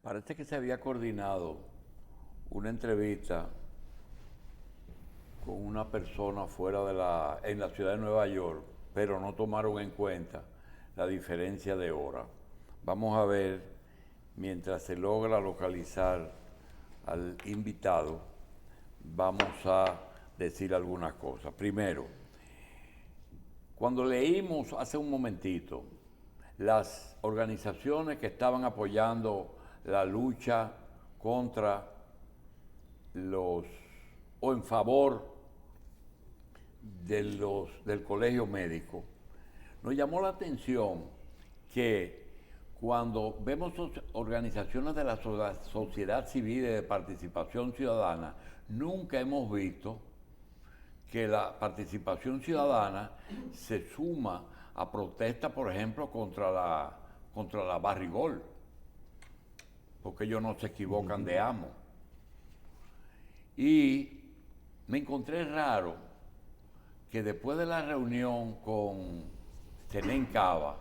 Parece que se había coordinado una entrevista con una persona en la ciudad de Nueva York, pero no tomaron en cuenta la diferencia de hora. Vamos a ver, mientras se logra localizar al invitado, vamos a decir algunas cosas. Primero, cuando leímos hace un momentito las organizaciones que estaban apoyando la lucha contra o en favor del colegio médico, nos llamó la atención que cuando vemos organizaciones de la sociedad civil y de participación ciudadana, nunca hemos visto que la participación ciudadana se suma a protestas, por ejemplo, contra la barrigol, porque ellos no se equivocan de amo. Y me encontré raro que después de la reunión con Zenén Cava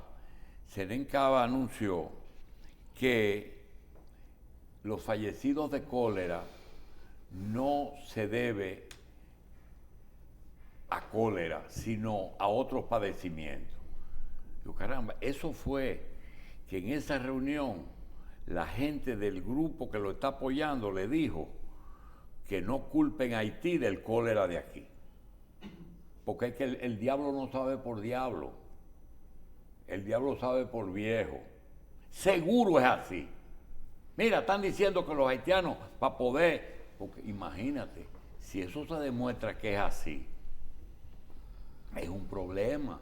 anunció que los fallecidos de cólera no se debe a cólera, sino a otros padecimientos. Yo, caramba, eso fue que en esa reunión la gente del grupo que lo está apoyando le dijo que no culpen a Haití del cólera de aquí. Porque es que el diablo no sabe por diablo. El diablo sabe por viejo. Seguro es así. Mira, están diciendo que los haitianos, para poder... Porque imagínate, si eso se demuestra que es así, es un problema.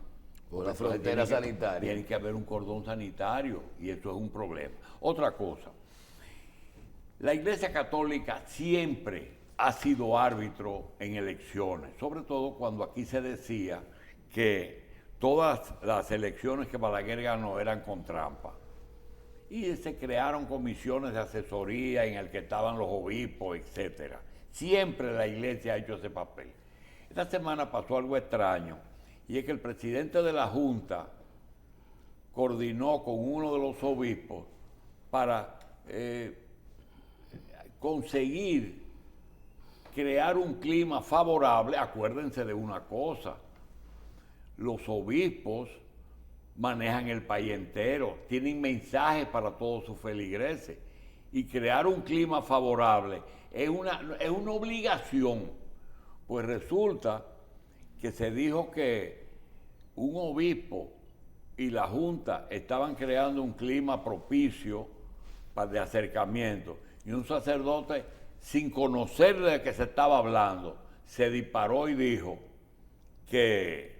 Por la frontera sanitaria. Tiene que haber un cordón sanitario y eso es un problema. Otra cosa, la Iglesia Católica siempre ha sido árbitro en elecciones, sobre todo cuando aquí se decía que todas las elecciones que Balaguer ganó eran con trampa. Y se crearon comisiones de asesoría en el que estaban los obispos, etc. Siempre la Iglesia ha hecho ese papel. Esta semana pasó algo extraño, y es que el presidente de la Junta coordinó con uno de los obispos para conseguir crear un clima favorable. Acuérdense de una cosa, los obispos manejan el país entero, tienen mensajes para todos sus feligreses, y crear un clima favorable es una obligación. Pues resulta que se dijo que un obispo y la Junta estaban creando un clima propicio de acercamiento, y un sacerdote, sin conocer de qué se estaba hablando, se disparó y dijo que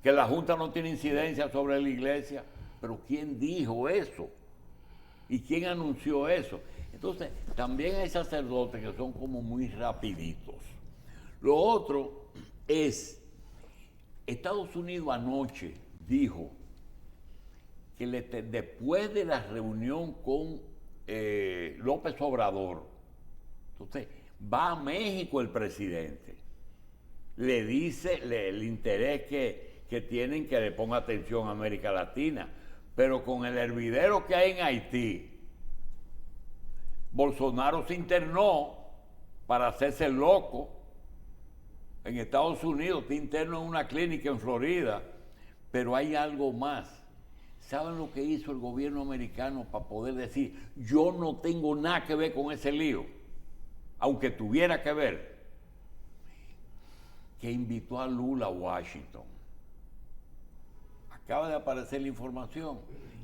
la Junta no tiene incidencia sobre la Iglesia. Pero ¿quién dijo eso? ¿Y quién anunció eso? Entonces, también hay sacerdotes que son como muy rapiditos. Lo otro es, Estados Unidos anoche dijo que después de la reunión con López Obrador, entonces va a México el presidente, le dice el interés que tienen que le ponga atención a América Latina, pero con el hervidero que hay en Haití, Bolsonaro se internó para hacerse loco en Estados Unidos, está interno en una clínica en Florida. Pero hay algo más. ¿Saben lo que hizo el gobierno americano para poder decir, yo no tengo nada que ver con ese lío, aunque tuviera que ver? Que invitó a Lula a Washington. Acaba de aparecer la información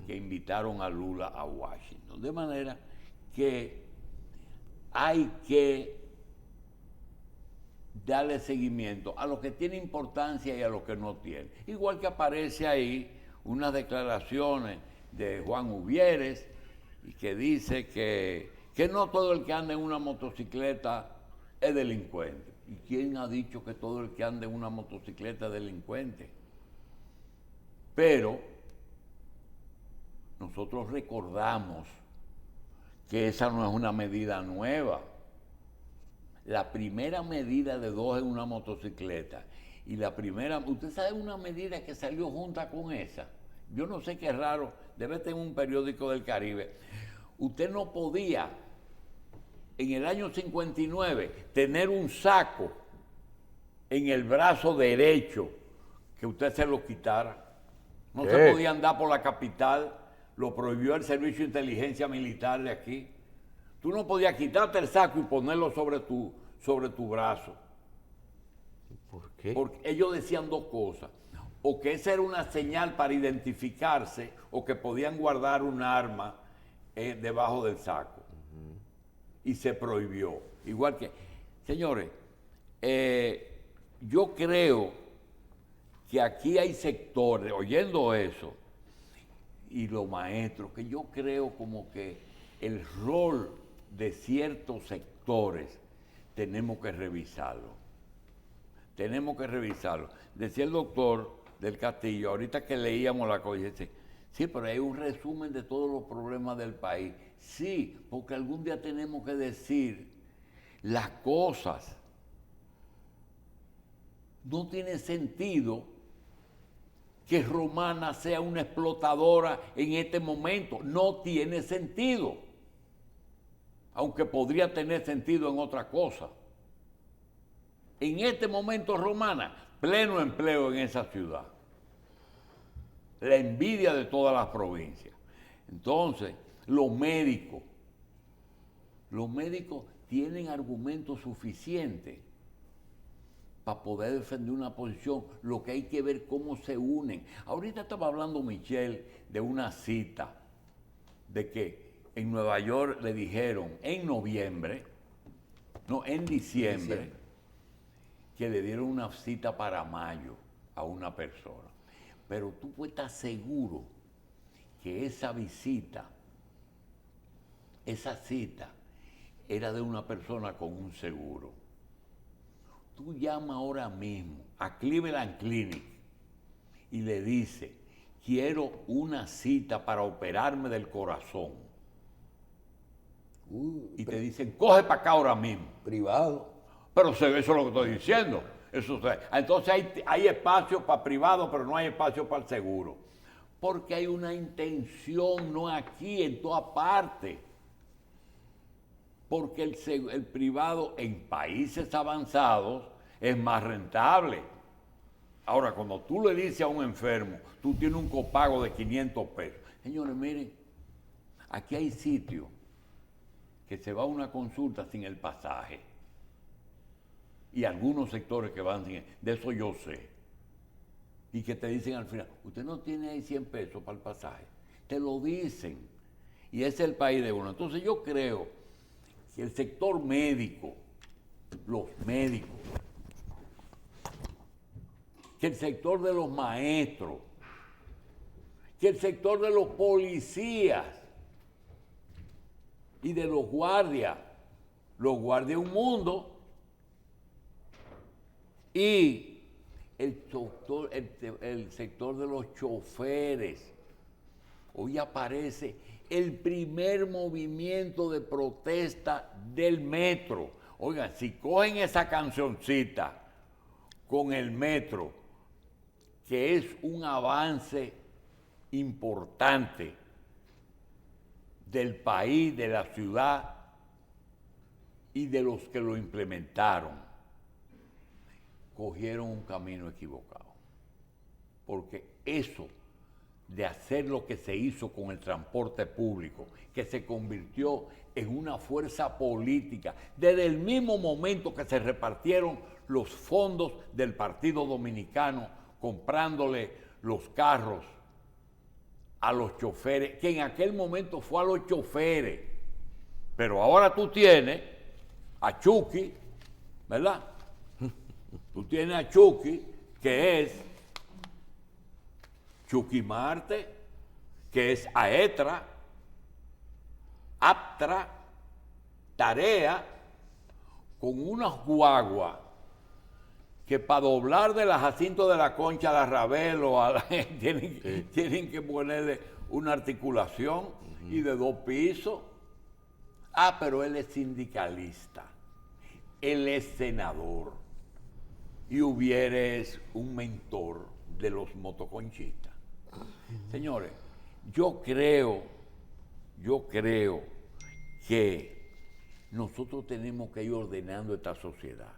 que invitaron a Lula a Washington. De manera que hay que darle seguimiento a lo que tiene importancia y a lo que no tiene. Igual que aparece ahí unas declaraciones de Juan Uvieres, y que dice que no todo el que anda en una motocicleta es delincuente. ¿Y quién ha dicho que todo el que anda en una motocicleta es delincuente? Pero nosotros recordamos que esa no es una medida nueva. La primera medida de 2 en una motocicleta, y la primera, ¿usted sabe una medida que salió junta con esa? Yo no sé, qué raro, debe tener un periódico del Caribe. Usted no podía, en el año 59, tener un saco en el brazo derecho que usted se lo quitara. No se podía andar por la capital, lo prohibió el Servicio de Inteligencia Militar de aquí. Tú no podías quitarte el saco y ponerlo sobre tu brazo. ¿Por qué? Porque ellos decían dos cosas. O que esa era una señal para identificarse, o que podían guardar un arma debajo del saco. Y se prohibió. Igual que, señores, yo creo que aquí hay sectores, oyendo eso, y los maestros, que yo creo como que el rol de ciertos sectores tenemos que revisarlo. Tenemos que revisarlo. Decía el doctor del Castillo, ahorita que leíamos la cosa, dice, sí, pero hay un resumen de todos los problemas del país. Sí, porque algún día tenemos que decir las cosas. No tiene sentido que Romana sea una explotadora en este momento. No tiene sentido. Aunque podría tener sentido en otra cosa. En este momento Romana, pleno empleo en esa ciudad. La envidia de todas las provincias. Entonces, los médicos tienen argumentos suficientes para poder defender una posición. Lo que hay que ver cómo se unen. Ahorita estaba hablando Michelle de una cita, de que en Nueva York le dijeron en diciembre, que le dieron una cita para mayo a una persona. Pero tú puedes estar seguro que esa cita, era de una persona con un seguro. Tú llamas ahora mismo a Cleveland Clinic y le dices, quiero una cita para operarme del corazón. Y te dicen, coge para acá ahora mismo. Privado. Pero eso es lo que estoy diciendo. Entonces hay espacio para privado, pero no hay espacio para el seguro. Porque hay una intención, no aquí, en todas partes. Porque el privado en países avanzados es más rentable. Ahora, cuando tú le dices a un enfermo, tú tienes un copago de 500 pesos. Señores, miren, aquí hay sitios que se va a una consulta sin el pasaje. Y algunos sectores que van sin, de eso yo sé. Y que te dicen al final, usted no tiene ahí 100 pesos para el pasaje. Te lo dicen. Y ese es el país de uno. Entonces yo creo que el sector médico, los médicos, que el sector de los maestros, que el sector de los policías y de los guardias un mundo, y el sector de los choferes. Hoy aparece el primer movimiento de protesta del metro. Oigan, si cogen esa cancioncita con el metro, que es un avance importante del país, de la ciudad y de los que lo implementaron, cogieron un camino equivocado. Porque eso de hacer lo que se hizo con el transporte público, que se convirtió en una fuerza política, desde el mismo momento que se repartieron los fondos del Partido Dominicano, comprándole los carros a los choferes, que en aquel momento fue a los choferes, pero ahora tú tienes a Chucky, ¿verdad? Tú tienes a Chucky, que es Chucky Marte, que es Aetra, Aptra, Tarea, con unas guaguas que para doblar de la Jacinto de la Concha a la Ravelo tienen que ponerle una articulación y de 2 pisos. Ah, pero él es sindicalista, él es senador y hubieres un mentor de los motoconchistas. Señores, yo creo que nosotros tenemos que ir ordenando esta sociedad.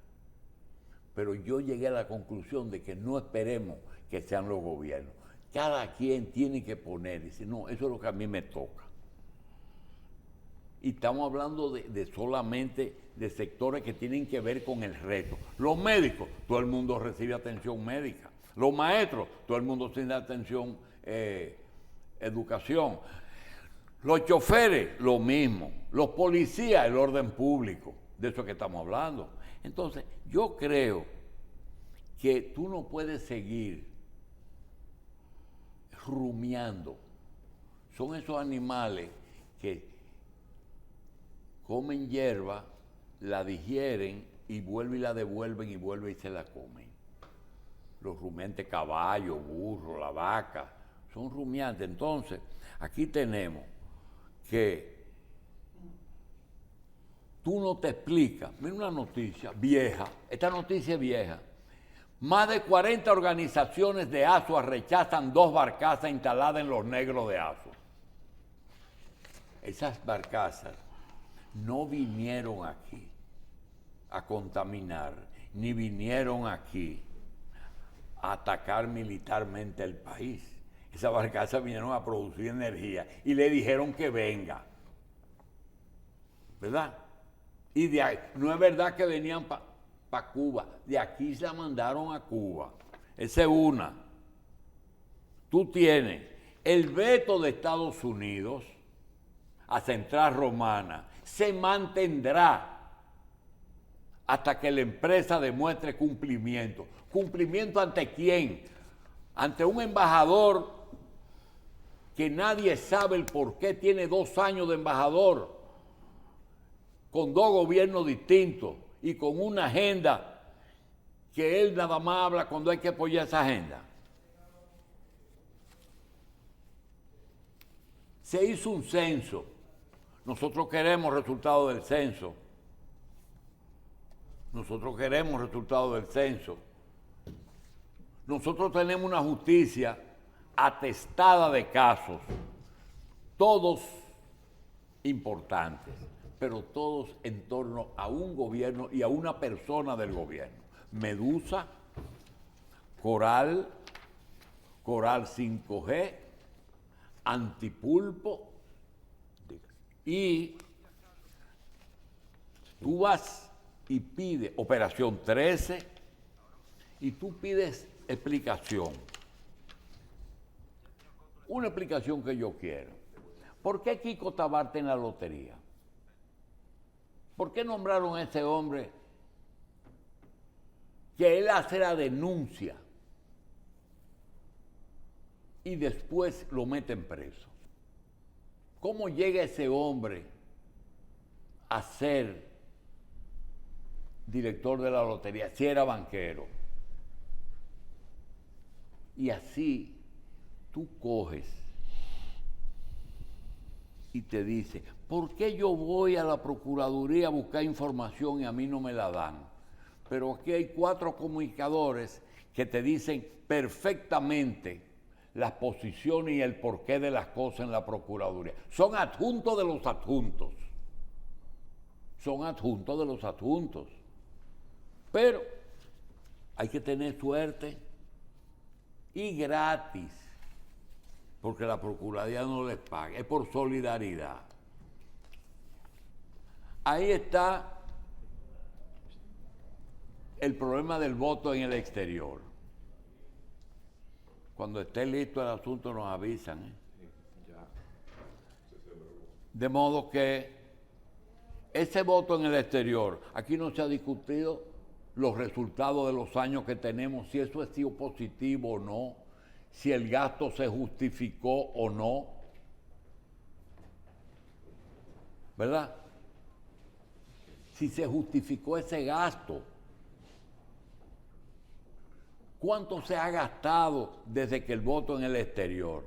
Pero yo llegué a la conclusión de que no esperemos que sean los gobiernos. Cada quien tiene que poner, dice, no, eso es lo que a mí me toca. Y estamos hablando de solamente de sectores que tienen que ver con el reto. Los médicos, todo el mundo recibe atención médica. Los maestros, todo el mundo tiene atención, educación. Los choferes, lo mismo. Los policías, el orden público. De eso que estamos hablando. Entonces, yo creo que tú no puedes seguir rumiando. Son esos animales que comen hierba, la digieren y vuelven y la devuelven y vuelven y se la comen. Los rumiantes, caballos, burros, la vaca, son rumiantes. Entonces, aquí tenemos que tú no te explicas. Mira una noticia vieja, esta noticia es vieja. Más de 40 organizaciones de Azua rechazan 2 barcazas instaladas en los Negros de Azua. Esas barcazas no vinieron aquí a contaminar, ni vinieron aquí a atacar militarmente el país. Esas barcazas vinieron a producir energía y le dijeron que venga. ¿Verdad? Y de ahí, no es verdad que venían para Cuba, de aquí se la mandaron a Cuba. Esa es una. Tú tienes el veto de Estados Unidos a Central Romana, se mantendrá hasta que la empresa demuestre cumplimiento. ¿Cumplimiento ante quién? Ante un embajador que nadie sabe el por qué tiene 2 años de embajador, con 2 gobiernos distintos y con una agenda que él nada más habla cuando hay que apoyar esa agenda. Se hizo un censo. Nosotros queremos resultados del censo. Nosotros queremos resultados del censo. Nosotros tenemos una justicia atestada de casos, todos importantes, pero todos en torno a un gobierno y a una persona del gobierno. Medusa, Coral 5G, Antipulpo, y tú vas y pides Operación 13 y tú pides explicación. Una explicación que yo quiero. ¿Por qué Kiko Tabarte en la lotería? ¿Por qué nombraron a ese hombre que él hace la denuncia y después lo meten preso? ¿Cómo llega ese hombre a ser director de la lotería si era banquero? Y así tú coges y te dice, ¿por qué yo voy a la Procuraduría a buscar información y a mí no me la dan? Pero aquí hay 4 comunicadores que te dicen perfectamente las posiciones y el porqué de las cosas en la Procuraduría. Son adjuntos de los adjuntos. Son adjuntos de los adjuntos. Pero hay que tener suerte y gratis, porque la Procuraduría no les paga, es por solidaridad. Ahí está el problema del voto en el exterior. Cuando esté listo el asunto nos avisan. De modo que ese voto en el exterior, aquí no se ha discutido los resultados de los años que tenemos, si eso ha sido positivo o no, si el gasto se justificó o no. ¿Verdad? Si se justificó ese gasto. ¿Cuánto se ha gastado desde que el voto en el exterior?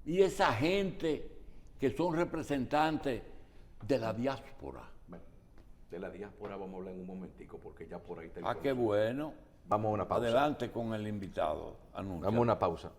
Y esa gente que son representantes de la diáspora. Bueno, de la diáspora vamos a hablar en un momentico, porque ya por ahí está el Ah, qué bueno. Vamos a una pausa. Adelante con el invitado. Anuncia. Vamos a una pausa.